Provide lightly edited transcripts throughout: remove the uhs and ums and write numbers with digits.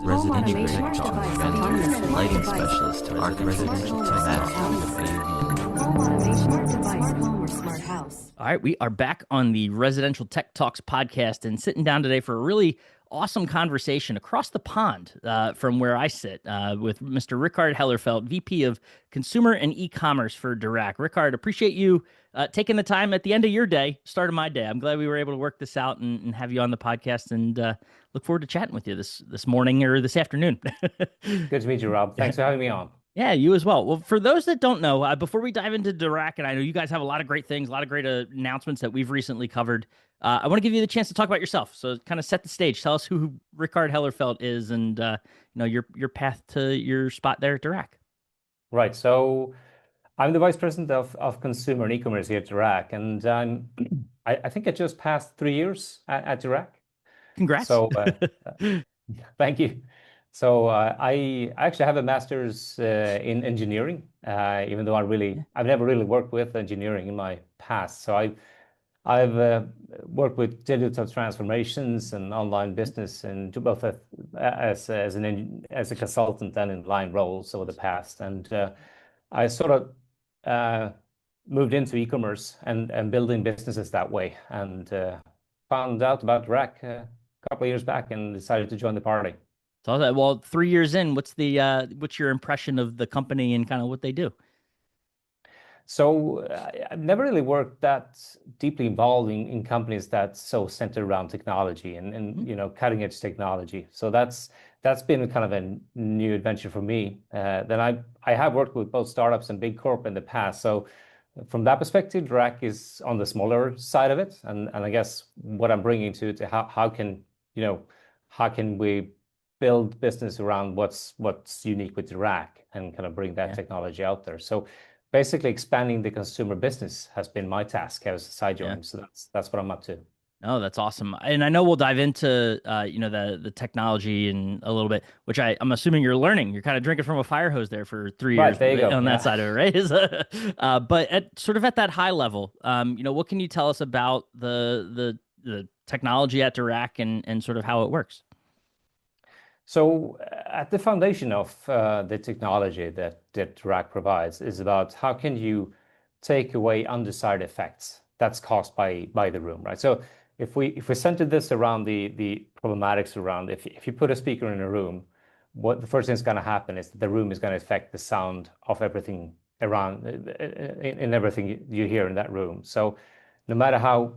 residential tech talk, lighting specialist, art residential tech, All right, we are back on the Residential Tech Talks podcast and sitting down today for a really awesome conversation across the pond from where I sit with Mr. Rikard Hellerfelt, VP of Consumer and E-commerce for Dirac. Rikard, appreciate you taking the time at the end of your day, start of my day. I'm glad we were able to work this out and have you on the podcast, and look forward to chatting with you this morning or this afternoon. Good to meet you, Rob. Thanks for having me on. Yeah, you as well. Well, for those that don't know, before we dive into Dirac, and I know you guys have a lot of great things, a lot of great announcements that we've recently covered, I want to give you the chance to talk about yourself. So kind of set the stage. Tell us who Rikard Hellerfelt is and your path to your spot there at Dirac. Right. So I'm the Vice President of Consumer and E-commerce here at Dirac, and I think I just passed 3 years at Dirac. Congrats. So thank you. So I actually have a master's in engineering, even though I've never really worked with engineering in my past. So I've worked with digital transformations and online business, and both as a consultant and in line roles over the past. And I sort of moved into e-commerce and building businesses that way, and found out about Dirac a couple of years back and decided to join the party. So, well, 3 years in, what's your impression of the company and kind of what they do? So I've never really worked that deeply involved in companies that's so centered around technology and cutting edge technology. So that's been kind of a new adventure for me. Then I have worked with both startups and big corp in the past. So from that perspective, Dirac is on the smaller side of it, and I guess what I'm bringing to how can we build business around what's unique with Dirac and kind of bring that technology out there. So basically expanding the consumer business has been my task as a side job. So that's what I'm up to. Oh, that's awesome. And I know we'll dive into the technology in a little bit, which I'm assuming you're learning. You're kind of drinking from a fire hose there for 3 years there you go. On that side of it, right? But at that high level, what can you tell us about the technology at Dirac and sort of how it works? So at the foundation of the technology that Dirac provides is about how can you take away undesired effects that's caused by the room, right? So if we center this around the problematics around if you put a speaker in a room, what the first thing that's going to happen is that the room is going to affect the sound of everything around in everything you hear in that room. So no matter how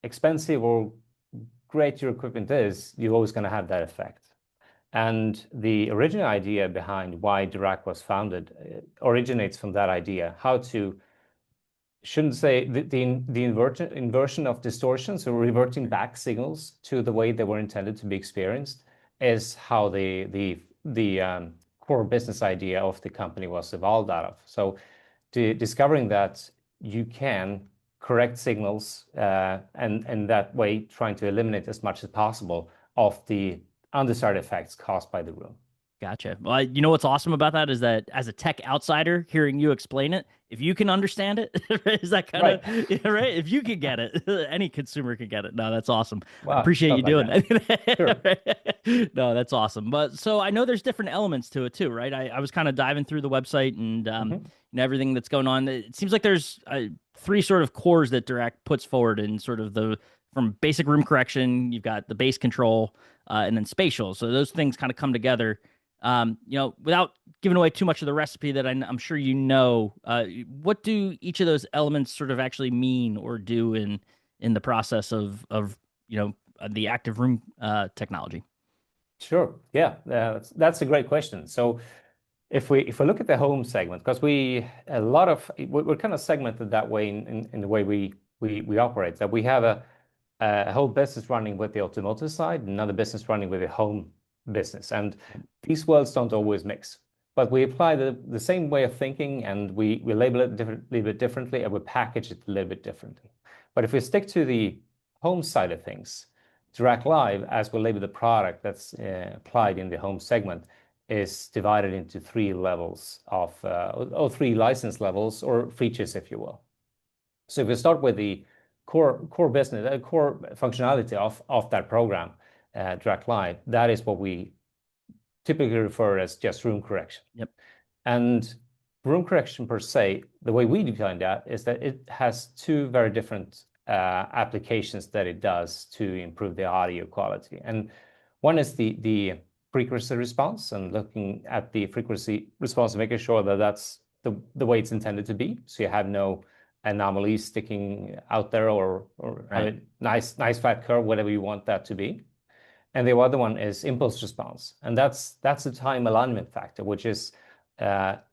expensive or great your equipment is, you're always going to have that effect. And the original idea behind why Dirac was founded originates from that idea, how to, shouldn't say the inversion of distortions or reverting back signals to the way they were intended to be experienced is how the core business idea of the company was evolved out of. So discovering that you can correct signals and that way trying to eliminate as much as possible of the undesired effects caused by the room. Gotcha. Well, you know what's awesome about that is that as a tech outsider, hearing you explain it, if you can understand it, is that kind of right? If you can get it, any consumer can get it. No, that's awesome. Wow, I appreciate you doing that. Sure. No, that's awesome. But so I know there's different elements to it too, right? I was kind of diving through the website and everything that's going on. It seems like there's 3 sort of cores that Dirac puts forward in sort of from basic room correction, you've got the base control, and then spatial. So those things kind of come together. Without giving away too much of the recipe that I'm sure what do each of those elements sort of actually mean or do in the process of the active room technology? Sure. Yeah, that's a great question. So if we look at the home segment, because we're kind of segmented that way in the way we operate, that we have a whole business running with the automotive side, another business running with the home business. And these worlds don't always mix. But we apply the same way of thinking, and we label it a little bit differently, and we package it a little bit differently. But if we stick to the home side of things, Dirac Live, as we label the product that's applied in the home segment, is divided into 3 levels or 3 license levels or features, if you will. So if we start with the core business, core functionality of that program, Dirac Live, that is what we typically referred as just room correction. Yep. And room correction per se, the way we define that is that it has two very different applications that it does to improve the audio quality. And one is the frequency response, and looking at the frequency response and making sure that that's the way it's intended to be. So you have no anomalies sticking out there, or have a nice flat curve, whatever you want that to be. And the other one is impulse response, and that's the time alignment factor, which is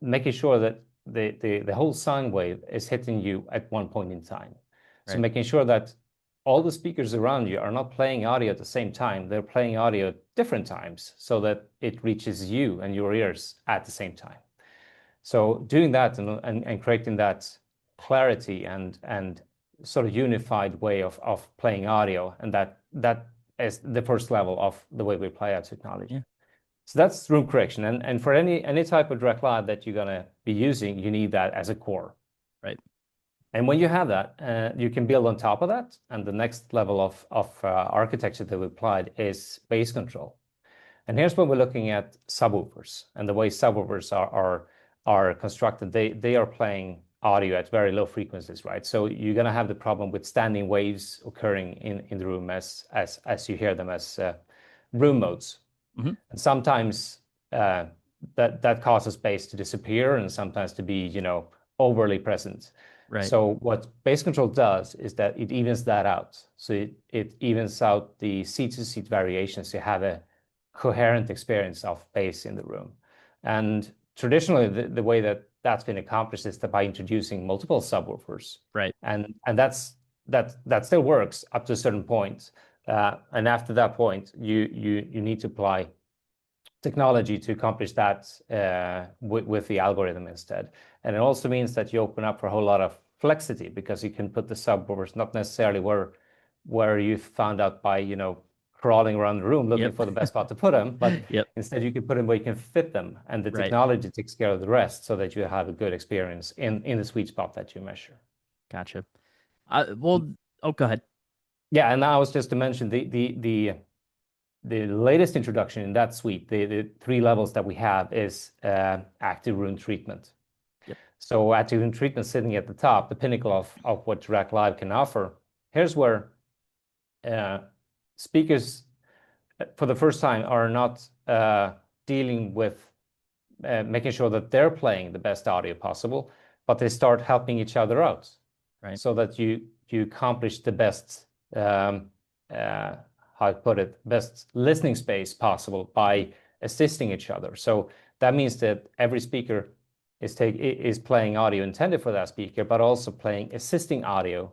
making sure that the whole sine wave is hitting you at one point in time. So making sure that all the speakers around you are not playing audio at the same time. They're playing audio at different times so that it reaches you and your ears at the same time. So doing that and creating that clarity and sort of unified way of playing audio, and that is the first level of the way we apply our technology. Yeah. So that's room correction. And for any type of direct live that you're going to be using, you need that as a core. Right. And when you have that, you can build on top of that. And the next level of architecture that we applied is bass control. And here's when we're looking at subwoofers and the way subwoofers are constructed. They are playing audio at very low frequencies, right? So you're going to have the problem with standing waves occurring in the room as you hear them as room modes. Mm-hmm. And sometimes that causes bass to disappear, and sometimes to be, overly present. Right. So what bass control does is that it evens that out. So it evens out the seat-to-seat variations. You have a coherent experience of bass in the room. And traditionally, the way that's been accomplished is that by introducing multiple subwoofers. Right. And that still works up to a certain point. And after that point, you need to apply technology to accomplish that with the algorithm instead. And it also means that you open up for a whole lot of flexity, because you can put the subwoofers not necessarily where you found out by crawling around the room looking for the best spot to put them, but instead you can put them where you can fit them, and the technology takes care of the rest, so that you have a good experience in the sweet spot that you measure. Gotcha. Go ahead. Yeah, and I was just to mention the latest introduction in that suite, the three levels that we have is active room treatment. Yep. So active room treatment sitting at the top, the pinnacle of what Dirac Live can offer. Here's where speakers, for the first time, are not dealing with making sure that they're playing the best audio possible, but they start helping each other out, so that you accomplish the best how I put it, best listening space possible by assisting each other. So that means that every speaker is playing audio intended for that speaker, but also playing assisting audio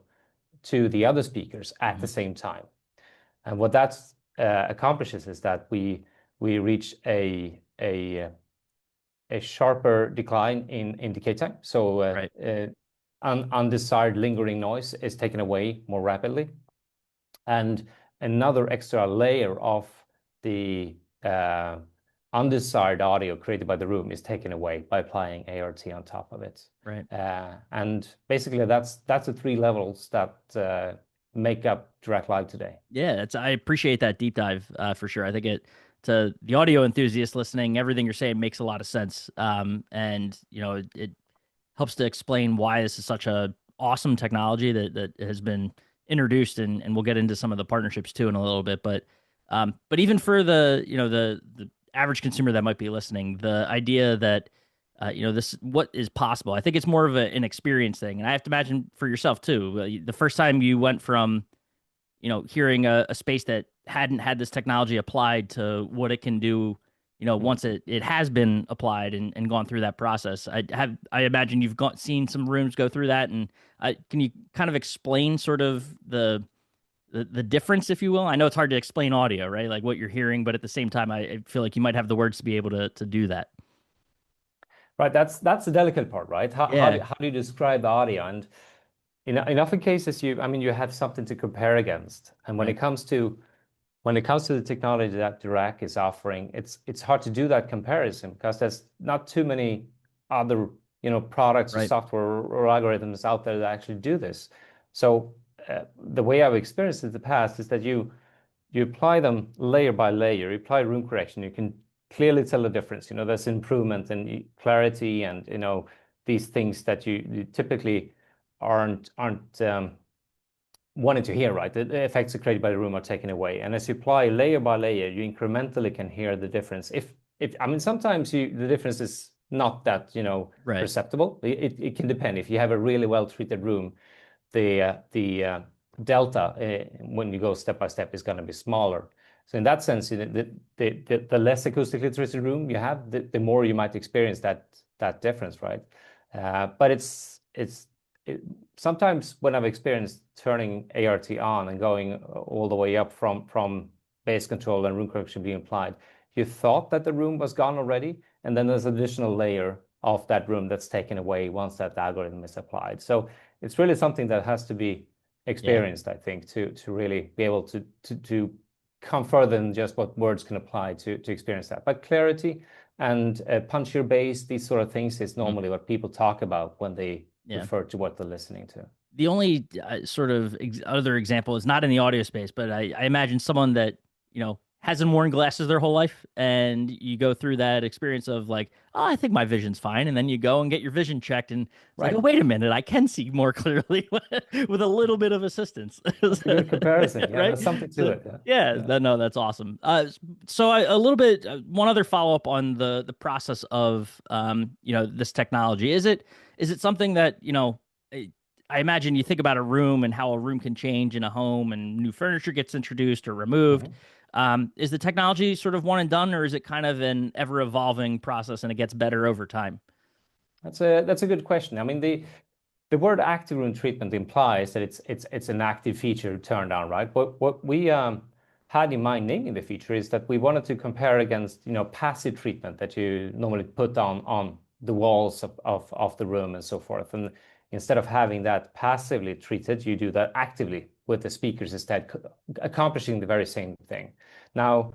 to the other speakers at the same time. And what that accomplishes is that we reach a sharper decline in decay time. So undesired lingering noise is taken away more rapidly. And another extra layer of the undesired audio created by the room is taken away by applying ART on top of it. Right. And basically, that's the three levels that make up Dirac Live today. Yeah, I appreciate that deep dive for sure. I think to the audio enthusiast listening, everything you're saying makes a lot of sense. And it helps to explain why this is such a awesome technology that has been introduced, and we'll get into some of the partnerships too in a little bit. But even for the average consumer that might be listening, the idea that this what is possible, I think it's more of an experience thing. And I have to imagine for yourself too, the first time you went from hearing a space that hadn't had this technology applied to what it can do, once it has been applied and gone through that process. I imagine you've seen some rooms go through that, and can you kind of explain sort of the difference, if you will? I know it's hard to explain audio, right? Like what you're hearing, but at the same time, I feel like you might have the words to be able to do that. Right, that's the delicate part, right? How do you describe the audio? And in often cases, you have something to compare against. And when it comes to the technology that Dirac is offering, it's hard to do that comparison, because there's not too many other products or software or algorithms out there that actually do this. So the way I've experienced it in the past is that you apply them layer by layer. You apply room correction, you can clearly tell the difference. There's improvement in clarity and, these things that you typically aren't wanting to hear, right? The effects created by the room are taken away. And as you apply layer by layer, you incrementally can hear the difference. I mean, sometimes the difference is not that, Right. perceptible. It can depend. If you have a really well-treated room, the delta when you go step by step is going to be smaller. So in that sense, the less acoustically treated room you have, the more you might experience that difference, right? But sometimes when I've experienced turning ART on and going all the way up from bass control and room correction being applied, you thought that the room was gone already, and then there's an additional layer of that room that's taken away once that algorithm is applied. So it's really something that has to be experienced, I think, to really be able to come further than just what words can apply to experience that. But clarity and punchier bass, these sort of things, is normally what people talk about when they refer to what they're listening to. The only sort of other example is not in the audio space, but I imagine someone that, hasn't worn glasses their whole life, and you go through that experience of like, oh, I think my vision's fine. And then you go and get your vision checked, and it's like, oh, wait a minute, I can see more clearly with a little bit of assistance. That's a good comparison. Yeah, right? There's something to it. Yeah. No, that's awesome. So a little bit, one other follow-up on the process of, this technology. Is it something that, I imagine you think about a room and how a room can change in a home and new furniture gets introduced or removed. Is the technology sort of one and done, or is it kind of an ever evolving process and it gets better over time? That's a good question. I mean, the word active room treatment implies that it's an active feature turned on, right? But what we had in mind naming the feature is that we wanted to compare against, passive treatment that you normally put on the walls of the room and so forth. And instead of having that passively treated, you do that actively with the speakers instead, accomplishing the very same thing. Now,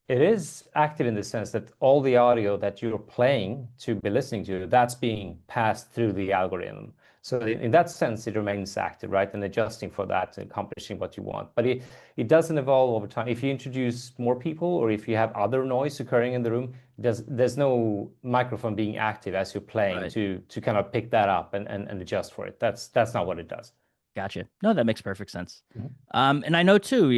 it is active in the sense that all the audio that you're playing to be listening to, that's being passed through the algorithm. So in that sense, it remains active, right? And adjusting for that, accomplishing what you want. But it doesn't evolve over time. If you introduce more people, or if you have other noise occurring in the room, there's no microphone being active as you're playing to kind of pick that up and adjust for it. That's not what it does. Gotcha. No, that makes perfect sense. And I know too,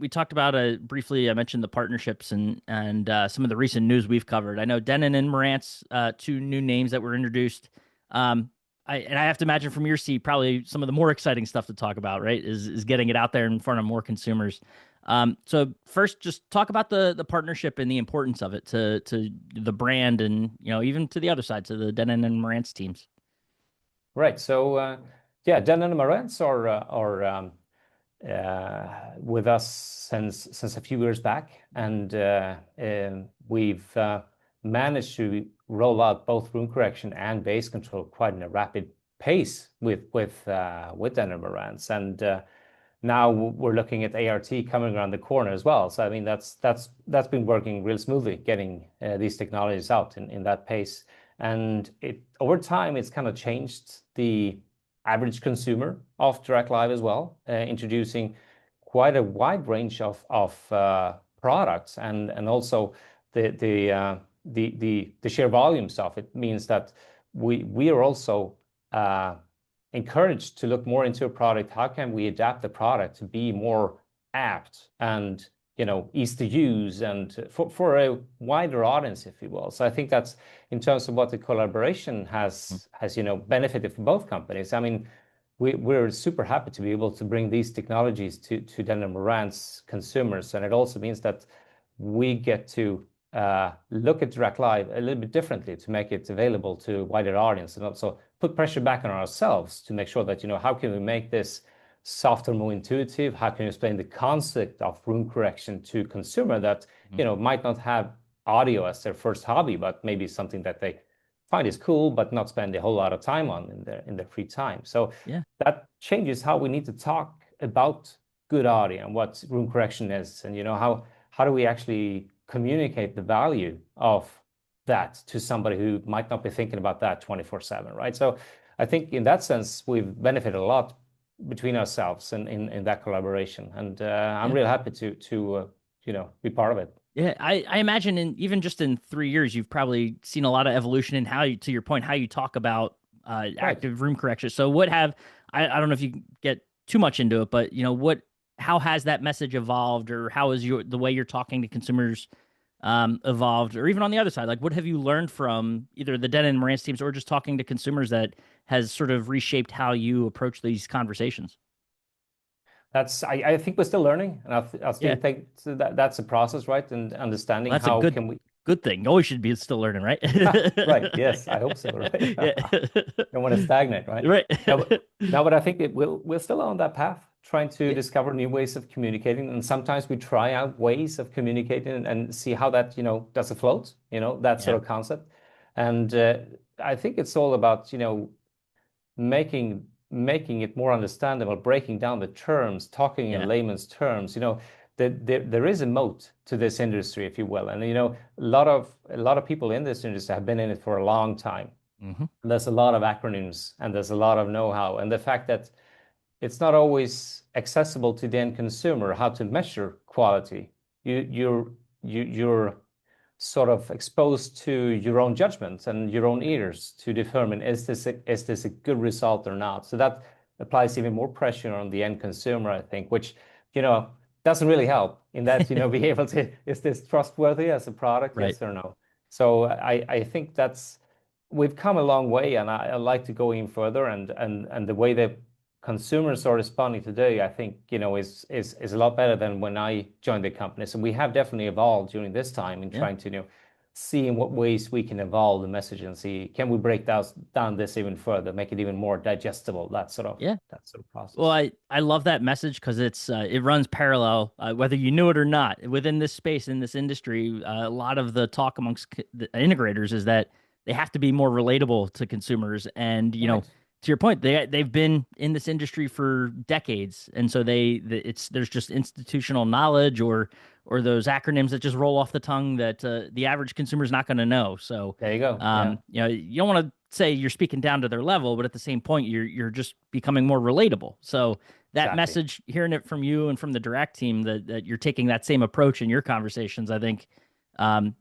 we talked about briefly, I mentioned the partnerships and some of the recent news we've covered. I know Denon and Marantz, two new names that were introduced. I have to imagine from your seat, probably some of the more exciting stuff to talk about, right, is getting it out there in front of more consumers. So first, just talk about the partnership and the importance of it to the brand and, even to the other side, to the Denon and Marantz teams. Right. So, Denon and Marantz are with us since a few years back, and we've managed to roll out both room correction and bass control quite in a rapid pace with Denon and Marantz, and now we're looking at ART coming around the corner as well. So I mean that's been working real smoothly, getting these technologies out in that pace, and over time it's kind of changed the average consumer of Dirac Live as well, introducing quite a wide range of products, and also the sheer volume stuff. It means that we are also encouraged to look more into a product. How can we adapt the product to be more apt and easy to use and for a wider audience, if you will. So I think that's in terms of what the collaboration has benefited for both companies. I mean, we're super happy to be able to bring these technologies to Denon and Marantz consumers, and it also means that we get to look at Dirac Live a little bit differently to make it available to a wider audience, and also put pressure back on ourselves to make sure that how can we make this softer, more intuitive? How can you explain the concept of room correction to consumer that might not have audio as their first hobby, but maybe something that they find is cool, but not spend a whole lot of time on in their free time. So that changes how we need to talk about good audio and what room correction is, and how do we actually communicate the value of that to somebody who might not be thinking about that 24/7, right? So I think in that sense we've benefited a lot between ourselves and in that collaboration, and I'm really happy to be part of it. Yeah, I imagine in even just in 3 years, you've probably seen a lot of evolution in how you, to your point, how you talk about Right. active room correction. So I don't know if you can get too much into it, but how has that message evolved, or how is the way you're talking to consumers evolved, or even on the other side, like what have you learned from either the Denon and Marantz teams or just talking to consumers that has sort of reshaped how you approach these conversations? I think we're still learning, and I Yeah, still think so that's a process, right? And well, understanding that's a how can we, good thing. Always should be still learning, right? right? Yes, I hope so, right? Yeah. Don't want to stagnate, right? Right. No, but, no, but I think we're still on that path, trying to Yeah. discover new ways of communicating, and sometimes we try out ways of communicating and see how that, does it float, that Yeah. sort of concept. And I think it's all about, making it more understandable, breaking down the terms, talking in Yeah. layman's terms. There is a moat to this industry, if you will, and a lot of people in this industry have been in it for a long time. Hmm. There's a lot of acronyms and there's a lot of know-how, and the fact that it's not always accessible to the end consumer how to measure quality. You're sort of exposed to your own judgments and your own ears to determine is this a good result or not. So that applies even more pressure on the end consumer, I think, which doesn't really help in that be able to, is this trustworthy as a product, Right. yes or no? So I think we've come a long way, and I like to go even further, and the way that consumers are responding today, I think, is a lot better than when I joined the company. So we have definitely evolved during this time in Yeah. trying to, see in what ways we can evolve the message and see can we break down this even further, make it even more digestible, Yeah. that sort of Well, process. I love that message because it runs parallel, whether you knew it or not, within this space in this industry. A lot of the talk amongst the integrators is that they have to be more relatable to consumers, and Right. to your point, they've been in this industry for decades, and so there's just institutional knowledge or those acronyms that just roll off the tongue that the average consumer is not going to know. So, There you go. Yeah, you don't want to say you're speaking down to their level, but at the same point, you're just becoming more relatable. So that exactly. message, hearing it from you and from the Dirac team, that you're taking that same approach in your conversations, I think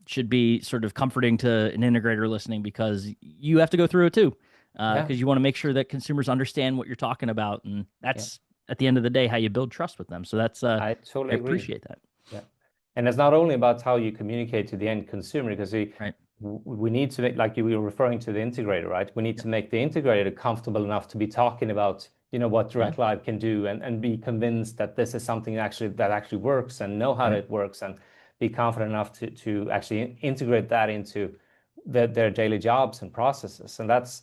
should be sort of comforting to an integrator listening, because you have to go through it too, Yeah, because you want to make sure that consumers understand what you're talking about, and yeah. that's at the end of the day how you build trust with them. So I I totally agree. appreciate that. Yeah. And it's not only about how you communicate to the end consumer, because Right. we need to make, like you were referring to the integrator, right? We need Yep. to make the integrator comfortable enough to be talking about, what Yeah. Direct Live can do, and be convinced that this is something that actually works, and know how Right. it works, and be confident enough to actually integrate that into their daily jobs and processes. And that's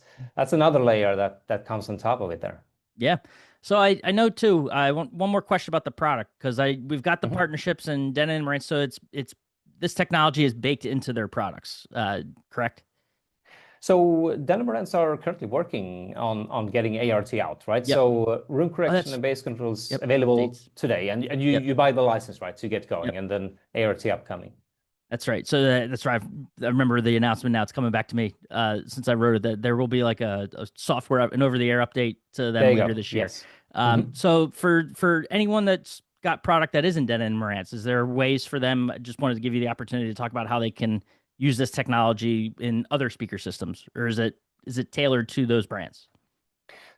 another layer that comes on top of it there. Yeah. So I know too. I want one more question about the product, because we've got the Mhm. partnerships and Denon and Marantz, so it's this technology is baked into their products. Correct? So Delamarants are currently working on getting ART out, right? Yep. So room Oh, correction that's and base controls yep. available Dates. today, and you Yep. you buy the license, right, to get Yep. going, and then ART upcoming. That's right. So that's right. I remember the announcement now. It's coming back to me since I wrote it, that there will be like a software an over the air update to There them you later go. this year. Yes. Hmm. So for anyone that's got product that isn't Denon and Marantz, is there ways for them? I just wanted to give you the opportunity to talk about how they can use this technology in other speaker systems, or is it tailored to those brands?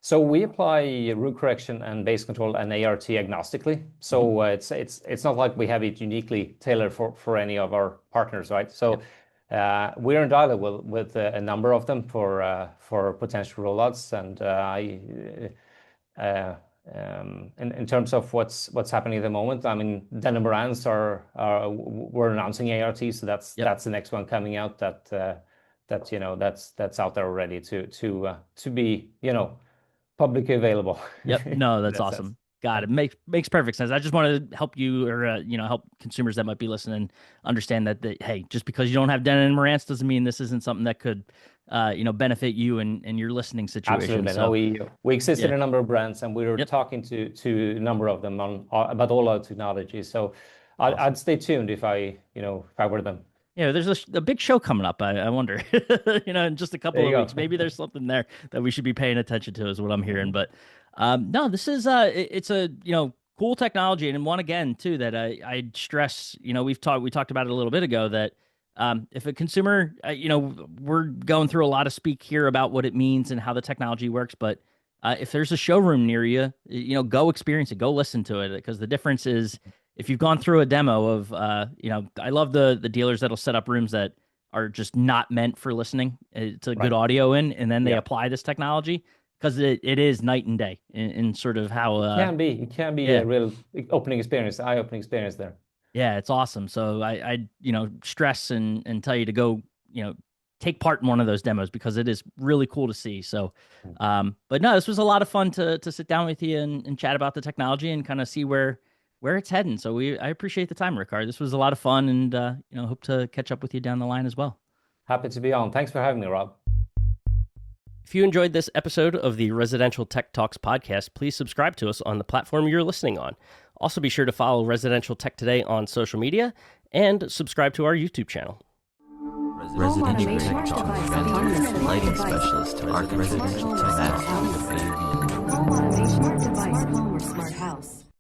So we apply room correction and base control and ART agnostically. Hmm. So it's not like we have it uniquely tailored for any of our partners, right? So Yep. we're in dialogue with a number of them for potential rollouts, and uh, in terms of what's happening at the moment, I mean, Denon Brands we're announcing ART, so that's Yep. that's the next one coming out that's out there already to be publicly available Yep. No, in that's that sense. awesome. Got Yeah, it. Makes perfect sense. I just wanted to help you, or help consumers that might be listening understand that hey, just because you don't have Denon and Marantz doesn't mean this isn't something that could benefit you and your listening situation. absolutely. No, So we exist in yeah. a number of brands, and we were Yep. talking to a number of them about all our technology. So I'd Awesome. stay tuned if I were them. Yeah, there's a big show coming up. I wonder, in just a There couple you of weeks, go. maybe there's something there that we should be paying attention to, is what I'm hearing. But no, this is it's a cool technology, and one again too that I'd stress. We talked about it a little bit ago that if a consumer, we're going through a lot of speak here about what it means and how the technology works, but if there's a showroom near you, go experience it, go listen to it, because the difference is if you've gone through a demo of, I love the dealers that'll set up rooms that are just not meant for listening to good audio in, and then they apply this technology, because it is night and day in sort of how it can be a real eye-opening experience there. Yeah, it's awesome. So I stress and tell you to go, take part in one of those demos, because it is really cool to see. So, but no, this was a lot of fun to sit down with you and chat about the technology and kind of see where it's heading. So I appreciate the time, Rikard. This was a lot of fun, and hope to catch up with you down the line as well. Happy to be on. Thanks for having me, Rob. If you enjoyed this episode of the Residential Tech Talks podcast, please subscribe to us on the platform you're listening on. Also, be sure to follow Residential Tech Today on social media and subscribe to our YouTube channel. Residential Tech Talk, lighting specialist, Art Residential Tech.